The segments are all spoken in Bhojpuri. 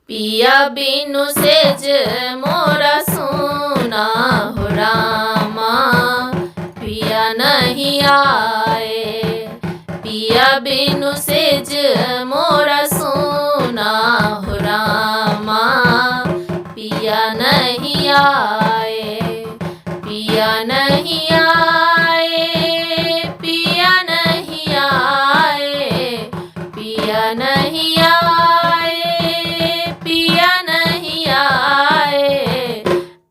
पिया बिनु सेज मोरा सूना हो रामा, पिया नहीं आए। पिया बिनु सेज मोरा सूना हो रामा, पिया नहीं आए। पिया नहीं आए, पिया नहीं आए, पिया नहीं आए, पिया नहीं आए।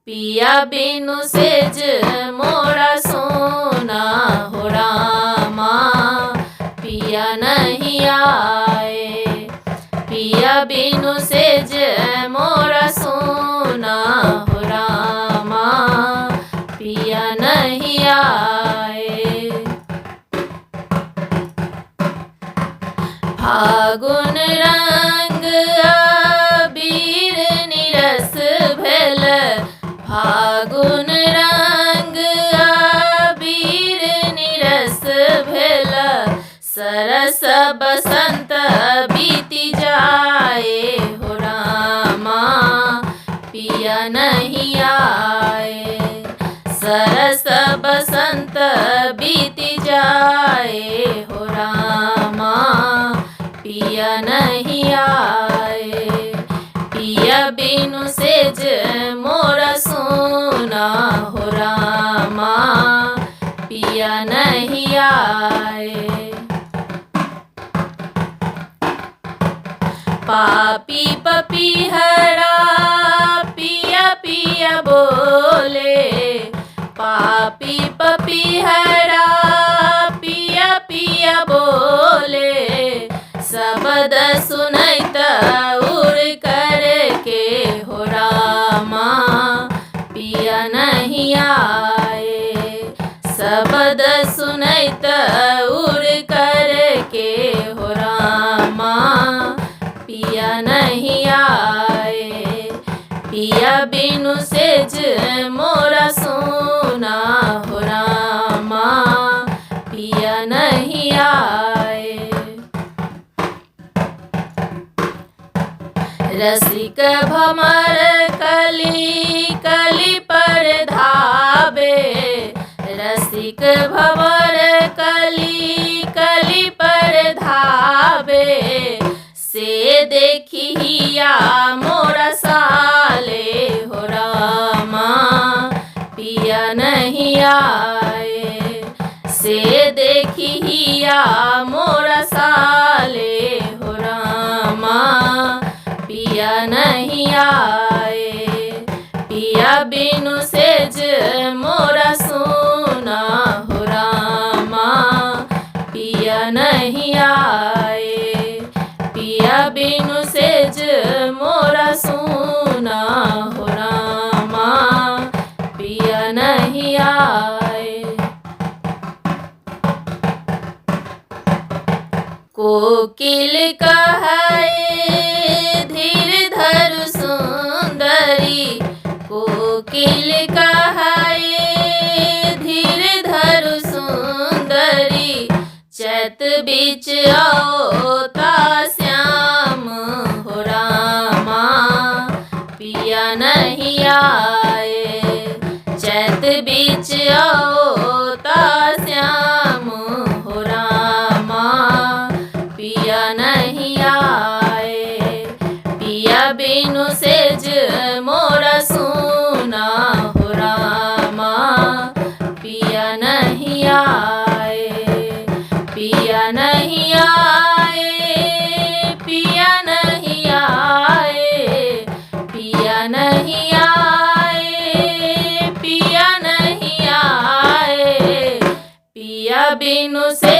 पिया बिनु सेज मोरा सोना हो रामा, पिया नहीं आए। पिया बिनु सेज मोरा सोना हो रामा, पिया नहीं आए। फागुन रंग अबीर निरस भेल, फागुन रंग अबीर निरस भेल। सरस बसंत बीती जाए हो रामा, पिया नहीं आए। सरस बसंत बीती जाए हो रामा, पिया नहीं आए। पिया बिनु सेज मोरा सूना हो रामा, पिया नहीं आए। पापी पपीहरा पिया पिया बोले, पापी पपीहरा पिया पिया बोले। शब्द सुनैत उड़ करके हो रामा, पिया नहीं आए। शब्द सुनैत उड़ करके हो रामा, पिया नहीं आए। पिया बिनु सेज मोरा सूना हो रामा, पिया नहीं आए। रसिक भमर कली कली पर धाबे, रसिक भमर कली कली पर धाबे। से देखिया मोरा साले हो रामा, पिया नहीं आए। से देखिया मोरा साले हो रामा, पिया नहीं आए। पिया बिनु सेज मोरा सूना हो रामा, पिया नहीं आए। पिया बिनु सेज मोरा सूना हो रामा, पिया नहीं आए। कोकिल कहे धीर धरु सुंदरी, कोकिल कहे धीर धरु सुंदरी। चैत बीच आओता श्याम हो रामा, पिया नहीं आए। चैत बीच आओता श्याम हो रामा, पिया नहीं आए। पिया बिनु सेज मोरा सूना हो रामा, पिया नहीं आए। पिया नहीं आए, पिया नहीं आए, पिया नहीं आए, पिया नहीं आए। पिया बिनु से